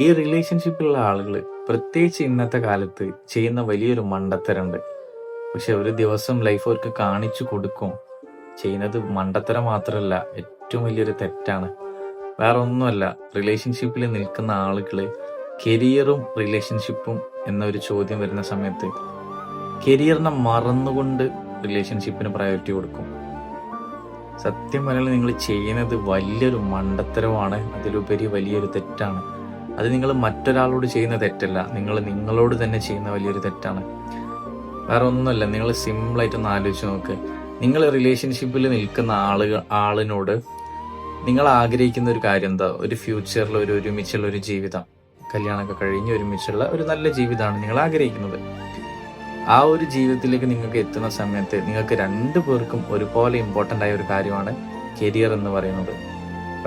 ഈ റിലേഷൻഷിപ്പിലുള്ള ആളുകൾ പ്രത്യേകിച്ച് ഇന്നത്തെ കാലത്ത് ചെയ്യുന്ന വലിയൊരു മണ്ടത്തരമുണ്ട്. പക്ഷെ ഒരു ദിവസം ലൈഫ് അവർക്ക് കാണിച്ചു കൊടുക്കും. ചെയ്യുന്നത് മണ്ടത്തരം മാത്രമല്ല, ഏറ്റവും വലിയൊരു തെറ്റാണ്. വേറെ ഒന്നുമല്ല, റിലേഷൻഷിപ്പിൽ നിൽക്കുന്ന ആളുകൾ കരിയറും റിലേഷൻഷിപ്പും എന്നൊരു ചോദ്യം വരുന്ന സമയത്ത് കരിയറിനെ മറന്നുകൊണ്ട് റിലേഷൻഷിപ്പിന് പ്രയോറിറ്റി കൊടുക്കും. സത്യം പറഞ്ഞാൽ നിങ്ങൾ ചെയ്യുന്നത് വലിയൊരു മണ്ടത്തരമാണ്, അതിലുപരി വലിയൊരു തെറ്റാണ്. അത് നിങ്ങൾ മറ്റൊരാളോട് ചെയ്യുന്ന തെറ്റല്ല, നിങ്ങൾ നിങ്ങളോട് തന്നെ ചെയ്യുന്ന വലിയൊരു തെറ്റാണ്. വേറെ ഒന്നുമല്ല, നിങ്ങൾ സിമ്പിളായിട്ടൊന്ന് ആലോചിച്ച് നോക്ക്. നിങ്ങൾ റിലേഷൻഷിപ്പിൽ നിൽക്കുന്ന ആളിനോട് നിങ്ങൾ ആഗ്രഹിക്കുന്ന ഒരു കാര്യം എന്താ? ഒരു ഫ്യൂച്ചറിൽ ഒരുമിച്ചുള്ള ഒരു ജീവിതം, കല്യാണമൊക്കെ കഴിഞ്ഞ് ഒരുമിച്ചുള്ള ഒരു നല്ല ജീവിതമാണ് നിങ്ങൾ ആഗ്രഹിക്കുന്നത്. ആ ഒരു ജീവിതത്തിലേക്ക് നിങ്ങൾക്ക് എത്തുന്ന സമയത്ത് നിങ്ങൾക്ക് രണ്ടു പേർക്കും ഒരുപോലെ ഇമ്പോർട്ടൻ്റ് ആയ ഒരു കാര്യമാണ് കരിയർ എന്ന് പറയുന്നത്,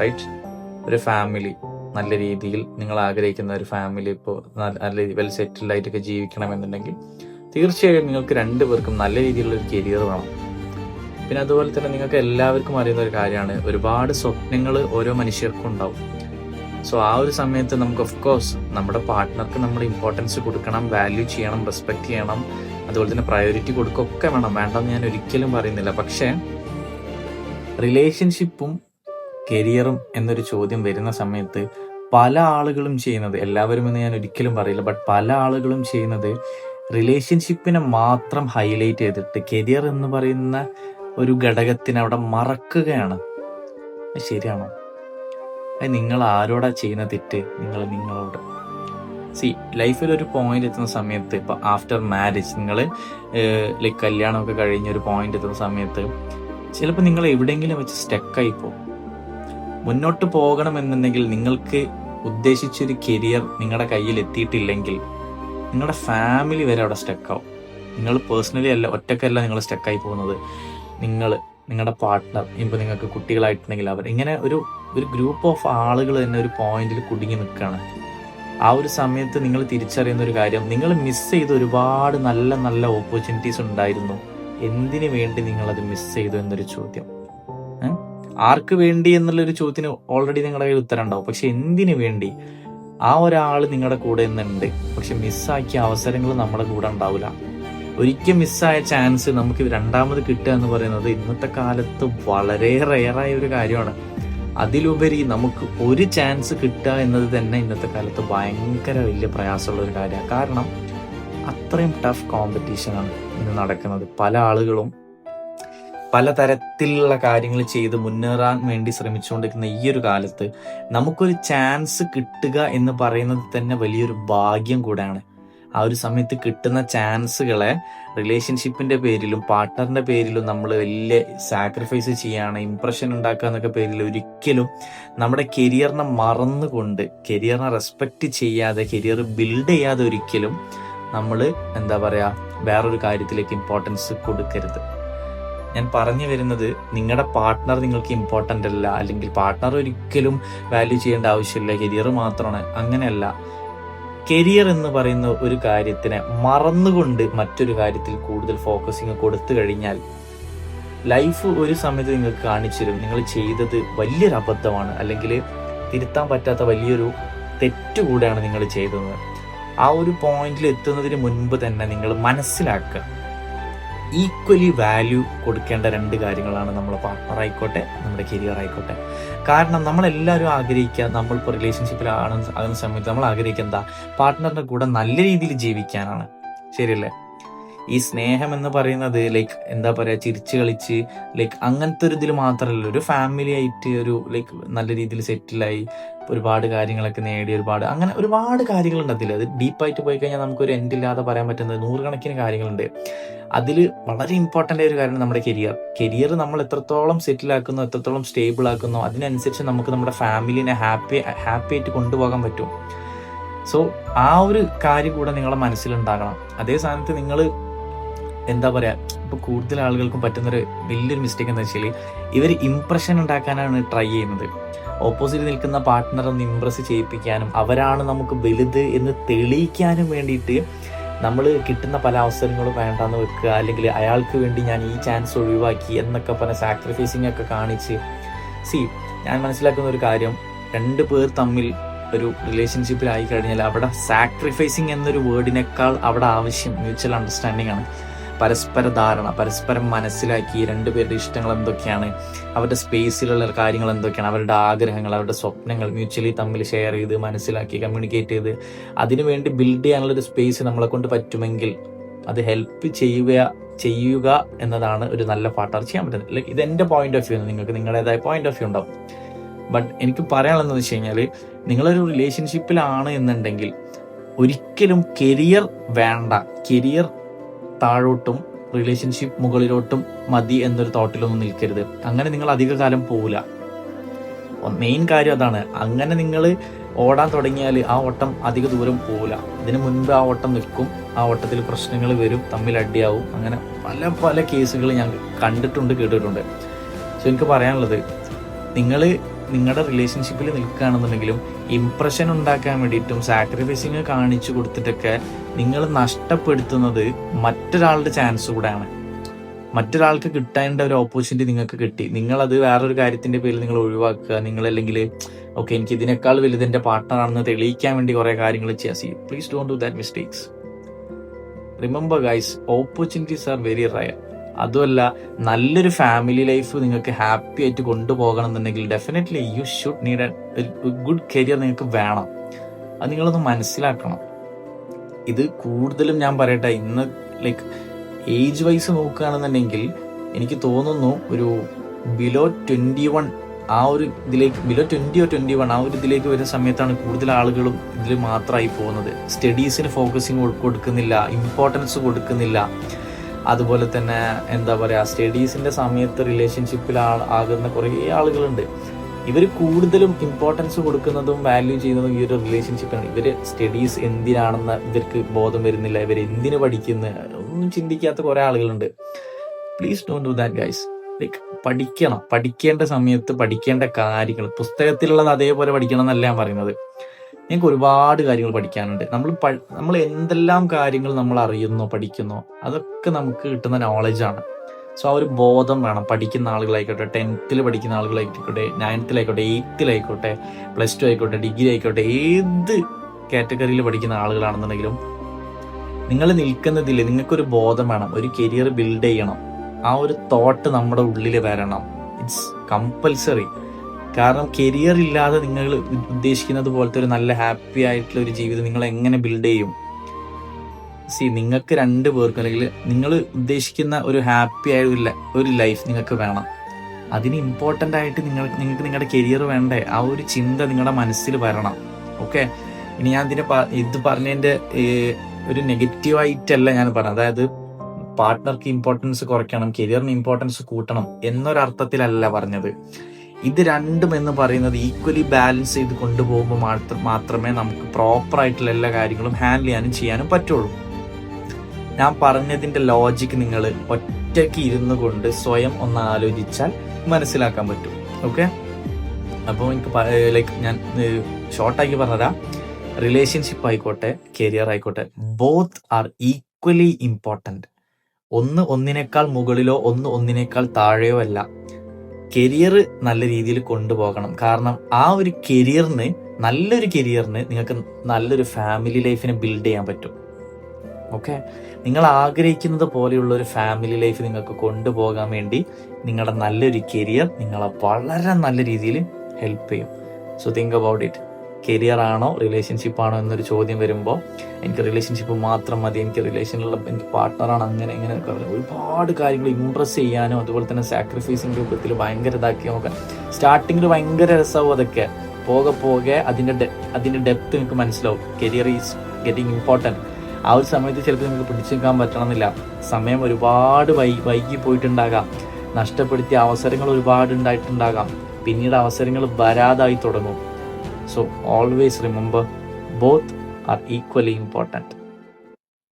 റൈറ്റ്? ഒരു ഫാമിലി, നല്ല രീതിയിൽ നിങ്ങൾ ആഗ്രഹിക്കുന്ന ഒരു ഫാമിലി ഇപ്പോൾ നല്ല വെൽ സെറ്റിൽഡ് ആയിട്ടൊക്കെ ജീവിക്കണമെന്നുണ്ടെങ്കിൽ തീർച്ചയായും നിങ്ങൾക്ക് രണ്ടുപേർക്കും നല്ല രീതിയിലുള്ള ഒരു കരിയർ വേണം. പിന്നെ അതുപോലെ തന്നെ നിങ്ങൾക്ക് എല്ലാവർക്കും അറിയുന്ന ഒരു കാര്യമാണ്, ഒരുപാട് സ്വപ്നങ്ങൾ ഓരോ മനുഷ്യർക്കും ഉണ്ടാവും. സോ ആ ഒരു സമയത്ത് നമുക്ക് ഓഫ് കോഴ്സ് നമ്മുടെ പാർട്ട്ണർക്ക് നമ്മൾ ഇമ്പോർട്ടൻസ് കൊടുക്കണം, വാല്യൂ ചെയ്യണം, റെസ്പെക്ട് ചെയ്യണം, അതുപോലെ തന്നെ പ്രയോറിറ്റി കൊടുക്കുകയൊക്കെ വേണം, വേണ്ടെന്ന് ഞാൻ ഒരിക്കലും പറയുന്നില്ല. പക്ഷേ റിലേഷൻഷിപ്പും കരിയറും എന്നൊരു ചോദ്യം വരുന്ന സമയത്ത് പല ആളുകളും ചെയ്യുന്നത്, എല്ലാവരും എന്ന് ഞാൻ ഒരിക്കലും പറയില്ല, ബട്ട് പല ആളുകളും ചെയ്യുന്നത് റിലേഷൻഷിപ്പിനെ മാത്രം ഹൈലൈറ്റ് ചെയ്തിട്ട് കരിയർ എന്ന് പറയുന്ന ഒരു ഘടകത്തിനെ അവിടെ മറക്കുകയാണ്. ശരിയാണോ? അത് നിങ്ങൾ ആരോടാ ചെയ്യുന്ന തെറ്റ്? നിങ്ങളോട്. ലൈഫിൽ ഒരു പോയിന്റ് എത്തുന്ന സമയത്ത്, ഇപ്പൊ ആഫ്റ്റർ മാരേജ് നിങ്ങൾ ലൈക്ക് കല്യാണമൊക്കെ കഴിഞ്ഞ ഒരു പോയിന്റ് എത്തുന്ന സമയത്ത് ചിലപ്പോൾ നിങ്ങൾ എവിടെയെങ്കിലും വെച്ച് സ്റ്റക്കായി പോകും. മുന്നോട്ട് പോകണമെന്നുണ്ടെങ്കിൽ നിങ്ങൾക്ക് ഉദ്ദേശിച്ചൊരു കരിയർ നിങ്ങളുടെ കയ്യിൽ എത്തിയിട്ടില്ലെങ്കിൽ നിങ്ങളുടെ ഫാമിലി വരെ അവിടെ സ്റ്റക്കാവും. നിങ്ങൾ പേഴ്സണലി അല്ല, ഒറ്റക്കല്ല നിങ്ങൾ സ്റ്റക്കായി പോകുന്നത്. നിങ്ങളുടെ പാർട്ട്ണർ, ഇപ്പോൾ നിങ്ങൾക്ക് കുട്ടികളായിട്ടുണ്ടെങ്കിൽ അവർ, ഇങ്ങനെ ഒരു ഗ്രൂപ്പ് ഓഫ് ആളുകൾ തന്നെ ഒരു പോയിന്റിൽ കുടുങ്ങി നിൽക്കുകയാണ്. ആ ഒരു സമയത്ത് നിങ്ങൾ തിരിച്ചറിയുന്ന ഒരു കാര്യം, നിങ്ങൾ മിസ് ചെയ്ത ഒരുപാട് നല്ല നല്ല ഓപ്പർച്യൂണിറ്റീസ് ഉണ്ടായിരുന്നു. എന്തിനു വേണ്ടി നിങ്ങളത് മിസ് ചെയ്തു എന്നൊരു ചോദ്യം. ആർക്ക് വേണ്ടി എന്നുള്ളൊരു ചോദ്യത്തിന് ഓൾറെഡി നിങ്ങളുടെ കയ്യിൽ ഉത്തരം ഉണ്ടാവും. പക്ഷെ എന്തിനു വേണ്ടി? ആ ഒരാൾ നിങ്ങളുടെ കൂടെ നിന്നുണ്ട്, പക്ഷെ മിസ്സാക്കിയ അവസരങ്ങൾ നമ്മുടെ കൂടെ ഉണ്ടാവില്ല. ഒരിക്കൽ മിസ്സായ ചാൻസ് നമുക്ക് രണ്ടാമത് കിട്ടുക എന്ന് പറയുന്നത് ഇന്നത്തെ കാലത്ത് വളരെ റെയറായ ഒരു കാര്യമാണ്. അതിലുപരി നമുക്ക് ഒരു ചാൻസ് കിട്ടുക എന്നത് തന്നെ ഇന്നത്തെ കാലത്ത് ഭയങ്കര വലിയ പ്രയാസമുള്ള ഒരു കാര്യമാണ്. കാരണം അത്രയും ടഫ് കോമ്പറ്റീഷനാണ് ഇന്ന് നടക്കുന്നത്. പല ആളുകളും പലതരത്തിലുള്ള കാര്യങ്ങൾ ചെയ്ത് മുന്നേറാൻ വേണ്ടി ശ്രമിച്ചുകൊണ്ടിരിക്കുന്ന ഈ ഒരു കാലത്ത് നമുക്കൊരു ചാൻസ് കിട്ടുക എന്ന് പറയുന്നത് തന്നെ വലിയൊരു ഭാഗ്യം കൂടെയാണ്. ആ ഒരു സമയത്ത് കിട്ടുന്ന ചാൻസുകളെ റിലേഷൻഷിപ്പിന്റെ പേരിലും പാർട്ട്ണറിന്റെ പേരിലും നമ്മൾ വലിയ സാക്രിഫൈസ് ചെയ്യാണ്, ഇംപ്രഷൻ ഉണ്ടാക്കുക എന്നൊക്കെ പേരിൽ ഒരിക്കലും നമ്മുടെ കരിയറിനെ മറന്നുകൊണ്ട്, കരിയറിനെ റെസ്പെക്റ്റ് ചെയ്യാതെ, കരിയർ ബിൽഡ് ചെയ്യാതെ ഒരിക്കലും നമ്മൾ വേറൊരു കാര്യത്തിലേക്ക് ഇമ്പോർട്ടൻസ് കൊടുക്കരുത്. ഞാൻ പറഞ്ഞു വരുന്നത്, നിങ്ങളുടെ പാർട്ട്ണർ നിങ്ങൾക്ക് ഇമ്പോർട്ടൻ്റ് അല്ല, അല്ലെങ്കിൽ പാർട്ട്ണർ ഒരിക്കലും വാല്യൂ ചെയ്യേണ്ട ആവശ്യമില്ല, കരിയർ മാത്രമാണ്, അങ്ങനെയല്ല. കരിയർ എന്ന് പറയുന്ന ഒരു കാര്യത്തിനെ മറന്നുകൊണ്ട് മറ്റൊരു കാര്യത്തിൽ കൂടുതൽ ഫോക്കസിങ് കൊടുത്തു കഴിഞ്ഞാൽ ലൈഫ് ഒരു സമയത്ത് നിങ്ങൾക്ക് കാണിച്ചു തരും നിങ്ങൾ ചെയ്തത് വലിയൊരു അബദ്ധമാണ്, അല്ലെങ്കിൽ തിരുത്താൻ പറ്റാത്ത വലിയൊരു തെറ്റുകൂടെയാണ് നിങ്ങൾ ചെയ്തത്. ആ ഒരു പോയിന്റിൽ എത്തുന്നതിന് മുൻപ് തന്നെ നിങ്ങൾ മനസ്സിലാക്കുക, ഈക്വലി വാല്യൂ കൊടുക്കേണ്ട രണ്ട് കാര്യങ്ങളാണ് നമ്മുടെ പാർട്ട്ണർ ആയിക്കോട്ടെ, നമ്മുടെ കരിയർ ആയിക്കോട്ടെ. കാരണം നമ്മളെല്ലാവരും ആഗ്രഹിക്കുക, നമ്മളിപ്പോൾ റിലേഷൻഷിപ്പിലാകുന്ന സമയത്ത് നമ്മൾ ആഗ്രഹിക്കുക എന്താ? പാർട്ട്ണറിന്റെ കൂടെ നല്ല രീതിയിൽ ജീവിക്കാനാണ്, ശരിയല്ലേ? ഈ സ്നേഹം എന്ന് പറയുന്നത് ചിരിച്ച് കളിച്ച് അങ്ങനത്തെ ഒരു ഇതിൽ മാത്രമല്ല, ഒരു ഫാമിലി ആയിട്ട് ഒരു നല്ല രീതിയിൽ സെറ്റിലായി ഒരുപാട് കാര്യങ്ങളൊക്കെ നേടി, അങ്ങനെ ഒരുപാട് കാര്യങ്ങളുണ്ട് അതിൽ. അത് ഡീപ്പായിട്ട് പോയി കഴിഞ്ഞാൽ നമുക്കൊരു എൻഡില്ലാതെ പറയാൻ പറ്റുന്നത് നൂറുകണക്കിന് കാര്യങ്ങളുണ്ട്. അതിൽ വളരെ ഇമ്പോർട്ടൻ്റ് ആയ ഒരു കാര്യമാണ് നമ്മുടെ കരിയർ നമ്മൾ എത്രത്തോളം സെറ്റിലാക്കുന്നോ, എത്രത്തോളം സ്റ്റേബിൾ ആക്കുന്നോ, അതിനനുസരിച്ച് നമുക്ക് നമ്മുടെ ഫാമിലിനെ ഹാപ്പി ആയിട്ട് കൊണ്ടുപോകാൻ പറ്റും. സോ ആ ഒരു കാര്യം കൂടെ നിങ്ങളുടെ മനസ്സിലുണ്ടാകണം. അതേ സ്ഥാനത്ത് നിങ്ങൾ ഇപ്പോൾ കൂടുതൽ ആളുകൾക്കും പറ്റുന്നൊരു വലിയൊരു മിസ്റ്റേക്ക് എന്താ വെച്ചാൽ, ഇവർ ഇംപ്രഷൻ ഉണ്ടാക്കാനാണ് ട്രൈ ചെയ്യുന്നത്. ഓപ്പോസിറ്റ് നിൽക്കുന്ന പാർട്ട്ണറെ ഒന്ന് ഇംപ്രസ് ചെയ്യിപ്പിക്കാനും അവരാണ് നമുക്ക് വലുത് എന്ന് തെളിയിക്കാനും വേണ്ടിയിട്ട് നമ്മൾ കിട്ടുന്ന പല അവസരങ്ങളും വേണ്ടാന്ന് വെക്കുക, അല്ലെങ്കിൽ അയാൾക്ക് വേണ്ടി ഞാൻ ഈ ചാൻസ് ഒഴിവാക്കി എന്നൊക്കെ പറഞ്ഞ സാക്രിഫൈസിങ് ഒക്കെ കാണിച്ച് ഞാൻ മനസ്സിലാക്കുന്ന ഒരു കാര്യം, 2 പേർ തമ്മിൽ ഒരു റിലേഷൻഷിപ്പിലായി കഴിഞ്ഞാൽ അവിടെ സാക്രിഫൈസിങ് എന്നൊരു വേർഡിനേക്കാൾ അവിടെ ആവശ്യം മ്യൂച്വൽ അണ്ടർസ്റ്റാൻഡിങ് ആണ്. പരസ്പര ധാരണ, പരസ്പരം മനസ്സിലാക്കി രണ്ടുപേരുടെ ഇഷ്ടങ്ങൾ എന്തൊക്കെയാണ്, അവരുടെ സ്പേസിലുള്ള കാര്യങ്ങൾ എന്തൊക്കെയാണ്, അവരുടെ ആഗ്രഹങ്ങൾ, അവരുടെ സ്വപ്നങ്ങൾ മ്യൂച്വലി തമ്മിൽ ഷെയർ ചെയ്ത് മനസ്സിലാക്കി കമ്മ്യൂണിക്കേറ്റ് ചെയ്ത് അതിനുവേണ്ടി ബിൽഡ് ചെയ്യാനുള്ളൊരു സ്പേസ് നമ്മളെ കൊണ്ട് പറ്റുമെങ്കിൽ അത് ഹെൽപ്പ് ചെയ്യുക എന്നതാണ് ഒരു നല്ല പാർട്ട്ണർ ചെയ്യാൻ പറ്റുന്നത്. ലൈക്ക് ഇത് എൻ്റെ പോയിന്റ് ഓഫ് വ്യൂ, നിങ്ങൾക്ക് നിങ്ങളുടേതായ പോയിന്റ് ഓഫ് വ്യൂ ഉണ്ടാവും. ബട്ട് എനിക്ക് പറയാനുള്ളതെന്ന് വെച്ച് കഴിഞ്ഞാൽ നിങ്ങളൊരു റിലേഷൻഷിപ്പിലാണ് എന്നുണ്ടെങ്കിൽ ഒരിക്കലും കരിയർ വേണ്ട, കരിയർ താഴോട്ടും റിലേഷൻഷിപ്പ് മുകളിലോട്ടും മതി എന്നൊരു തോട്ടിലൊന്നും നിൽക്കരുത്. അങ്ങനെ നിങ്ങൾ അധിക കാലം പോവില്ല. മെയിൻ കാര്യം അതാണ്. അങ്ങനെ നിങ്ങൾ ഓടാൻ തുടങ്ങിയാൽ ആ ഓട്ടം അധിക ദൂരം പോവില്ല. ഇതിനു മുൻപ് ആ ഓട്ടം നിൽക്കും, ആ ഓട്ടത്തിൽ പ്രശ്നങ്ങൾ വരും, തമ്മിൽ അടിയാവും. അങ്ങനെ പല പല കേസുകൾ ഞാൻ കണ്ടിട്ടുണ്ട്, കേട്ടിട്ടുണ്ട്. സോ എനിക്ക് പറയാനുള്ളത്, നിങ്ങൾ നിങ്ങളുടെ റിലേഷൻഷിപ്പിൽ നിൽക്കുകയാണെന്നുണ്ടെങ്കിലും ഇംപ്രഷൻ ഉണ്ടാക്കാൻ വേണ്ടിയിട്ടും സാക്രിഫൈസിങ് കാണിച്ചു കൊടുത്തിട്ടൊക്കെ നിങ്ങൾ നഷ്ടപ്പെടുത്തുന്നത് മറ്റൊരാളുടെ ചാൻസ് കൂടെയാണ്. മറ്റൊരാൾക്ക് കിട്ടേണ്ട ഒരു ഓപ്പർച്യൂണിറ്റി നിങ്ങൾക്ക് കിട്ടി, നിങ്ങളത് വേറൊരു കാര്യത്തിന്റെ പേരിൽ നിങ്ങൾ ഒഴിവാക്കുക. നിങ്ങളല്ലെങ്കിൽ ഓക്കെ എനിക്ക് ഇതിനേക്കാൾ വലുത് എൻ്റെ പാർട്ട്ണറാണെന്ന് തെളിയിക്കാൻ വേണ്ടി കുറെ കാര്യങ്ങൾ ചെയ്യാം. Please don't do that mistakes. Remember guys, opportunities are very rare. അതുമല്ല, നല്ലൊരു ഫാമിലി ലൈഫ് നിങ്ങൾക്ക് ഹാപ്പി ആയിട്ട് കൊണ്ടുപോകണം എന്നുണ്ടെങ്കിൽ definitely you should need A good career നിങ്ങൾക്ക് വേണം. അത് നിങ്ങളൊന്ന് മനസ്സിലാക്കണം. ഇത് കൂടുതലും ഞാൻ പറയട്ടെ, ഇന്ന് ലൈക്ക് ഏജ് വൈസ് നോക്കുകയാണെന്നുണ്ടെങ്കിൽ എനിക്ക് തോന്നുന്നു ഒരു ബിലോ 21 ആ ഒരു ഇതിലേക്ക്, ബിലോ 20 or 21 ആ ഒരു ഇതിലേക്ക് വരുന്ന സമയത്താണ് കൂടുതൽ ആളുകളും ഇതിൽ മാത്രമായി പോകുന്നത്. സ്റ്റഡീസിന് ഫോക്കസിങ് കൊടുക്കുന്നില്ല, ഇമ്പോർട്ടൻസ് കൊടുക്കുന്നില്ല. അതുപോലെ തന്നെ എന്താ പറയുക, സ്റ്റഡീസിന്റെ സമയത്ത് റിലേഷൻഷിപ്പിൽ ആകുന്ന കുറേ ആളുകളുണ്ട്. ഇവർ കൂടുതലും ഇമ്പോർട്ടൻസ് കൊടുക്കുന്നതും വാല്യൂ ചെയ്യുന്നതും ഈ ഒരു റിലേഷൻഷിപ്പാണ്. ഇവർ സ്റ്റഡീസ് എന്തിനാണെന്ന് ഇവർക്ക് ബോധം വരുന്നില്ല, ഇവർ എന്തിനു പഠിക്കുന്ന ഒന്നും ചിന്തിക്കാത്ത കുറേ ആളുകളുണ്ട്. Please don't do that guys. Like പഠിക്കണം, പഠിക്കേണ്ട സമയത്ത് പഠിക്കേണ്ട കാര്യങ്ങൾ, പുസ്തകത്തിലുള്ളത് അതേപോലെ പഠിക്കണം എന്നല്ല ഞാൻ പറയുന്നത്. ഞങ്ങൾക്ക് ഒരുപാട് കാര്യങ്ങൾ പഠിക്കാനുണ്ട്. നമ്മൾ എന്തെല്ലാം കാര്യങ്ങൾ നമ്മൾ അറിയുന്നോ പഠിക്കുന്നോ അതൊക്കെ നമുക്ക് കിട്ടുന്ന നോളജാണ്. സോ ആ ഒരു ബോധം വേണം. പഠിക്കുന്ന ആളുകളായിക്കോട്ടെ, 10th പഠിക്കുന്ന ആളുകളായിക്കോട്ടെ, 9th 8th +2 ആയിക്കോട്ടെ, ഡിഗ്രി ആയിക്കോട്ടെ, ഏത് കാറ്റഗറിയിൽ പഠിക്കുന്ന ആളുകളാണെന്നുണ്ടെങ്കിലും നിങ്ങൾ നിൽക്കുന്നതിൽ നിങ്ങൾക്കൊരു ബോധം വേണം. ഒരു കരിയർ ബിൽഡ് ചെയ്യണം, ആ ഒരു തോട്ട് നമ്മുടെ ഉള്ളിൽ വരണം. It's compulsory. കാരണം കരിയർ ഇല്ലാതെ നിങ്ങൾ ഉദ്ദേശിക്കുന്നത് പോലത്തെ ഒരു നല്ല ഹാപ്പി ആയിട്ടുള്ള ഒരു ജീവിതം നിങ്ങൾ എങ്ങനെ ബിൽഡ് ചെയ്യും? നിങ്ങൾക്ക് 2 പേർക്കും അല്ലെങ്കിൽ നിങ്ങൾ ഉദ്ദേശിക്കുന്ന ഒരു ഹാപ്പി ആയ ഒരു ലൈഫ് നിങ്ങൾക്ക് വേണം. അതിന് ഇമ്പോർട്ടൻ്റ് ആയിട്ട് നിങ്ങൾക്ക് നിങ്ങളുടെ കരിയർ വേണ്ടേ? ആ ഒരു ചിന്ത നിങ്ങളുടെ മനസ്സിൽ വരണം. ഓക്കെ, ഇനി ഞാൻ ഇത് പറഞ്ഞതിൻ്റെ ഒരു നെഗറ്റീവായിട്ടല്ല ഞാൻ പറഞ്ഞത്. അതായത് പാർട്ട്ണർക്ക് ഇമ്പോർട്ടൻസ് കുറയ്ക്കണം, കരിയറിന് ഇമ്പോർട്ടൻസ് കൂട്ടണം എന്നൊരർത്ഥത്തിലല്ല പറഞ്ഞത്. ഇത് രണ്ടും എന്ന് പറയുന്നത് ഈക്വലി ബാലൻസ് ചെയ്ത് കൊണ്ടുപോകുമ്പോൾ മാത്രമേ നമുക്ക് പ്രോപ്പർ ആയിട്ടുള്ള എല്ലാ കാര്യങ്ങളും ഹാൻഡിൽ ചെയ്യാനും പറ്റുള്ളൂ. ഞാൻ പറഞ്ഞതിന്റെ ലോജിക്ക് നിങ്ങൾ ഒറ്റയ്ക്ക് ഇരുന്നു കൊണ്ട് സ്വയം ഒന്ന് ആലോചിച്ചാൽ മനസ്സിലാക്കാൻ പറ്റും. ഓക്കെ, അപ്പോൾ എനിക്ക് ലൈക്ക് ഞാൻ ഷോർട്ടാക്കി പറഞ്ഞതാ, റിലേഷൻഷിപ്പ് ആയിക്കോട്ടെ കരിയർ ആയിക്കോട്ടെ, ബോത്ത് ആർ ഈക്വലി ഇമ്പോർട്ടൻറ്റ്. ഒന്നിനേക്കാൾ മുകളിലോ ഒന്നിനേക്കാൾ താഴെയോ അല്ല. കരിയർ നല്ല രീതിയിൽ കൊണ്ടുപോകണം. കാരണം ആ ഒരു നല്ലൊരു കരിയറിന് നിങ്ങൾക്ക് നല്ലൊരു ഫാമിലി ലൈഫിനെ ബിൽഡ് ചെയ്യാൻ പറ്റും. ഓക്കെ, നിങ്ങൾ ആഗ്രഹിക്കുന്നത് പോലെയുള്ള ഒരു ഫാമിലി ലൈഫ് നിങ്ങൾക്ക് കൊണ്ടുപോകാൻ വേണ്ടി നിങ്ങളുടെ നല്ലൊരു കരിയർ നിങ്ങളെ വളരെ നല്ല രീതിയിൽ ഹെൽപ്പ് ചെയ്യും. So think about it. Career ആണോ റിലേഷൻഷിപ്പ് ആണോ എന്നൊരു ചോദ്യം വരുമ്പോൾ എനിക്ക് റിലേഷൻഷിപ്പ് മാത്രം മതി, എനിക്ക് എനിക്ക് പാർട്ട്ണറാണ്, അങ്ങനെ ഇങ്ങനെയൊക്കെ ഒരുപാട് കാര്യങ്ങൾ ഇംപ്രസ് ചെയ്യാനോ അതുപോലെ തന്നെ സാക്രിഫൈസിങ് രൂപത്തിൽ ഭയങ്കര ഇതാക്കി നോക്കാൻ. സ്റ്റാർട്ടിങ്ങിൽ ഭയങ്കര രസമാവും, അതൊക്കെ പോകെ അതിന്റെ ഡെപ്ത് നിങ്ങൾക്ക് മനസ്സിലാവും. Career is getting important. ആ ഒരു സമയത്ത് ചിലപ്പോൾ നിങ്ങൾക്ക് പിടിച്ചു നിൽക്കാൻ പറ്റണമെന്നില്ല. സമയം ഒരുപാട് വൈകി പോയിട്ടുണ്ടാകാം, നഷ്ടപ്പെടുത്തിയ അവസരങ്ങൾ ഒരുപാട് ഉണ്ടായിട്ടുണ്ടാകാം, പിന്നീട് അവസരങ്ങൾ വരാതായി തുടങ്ങും. So always remember, both are equally important.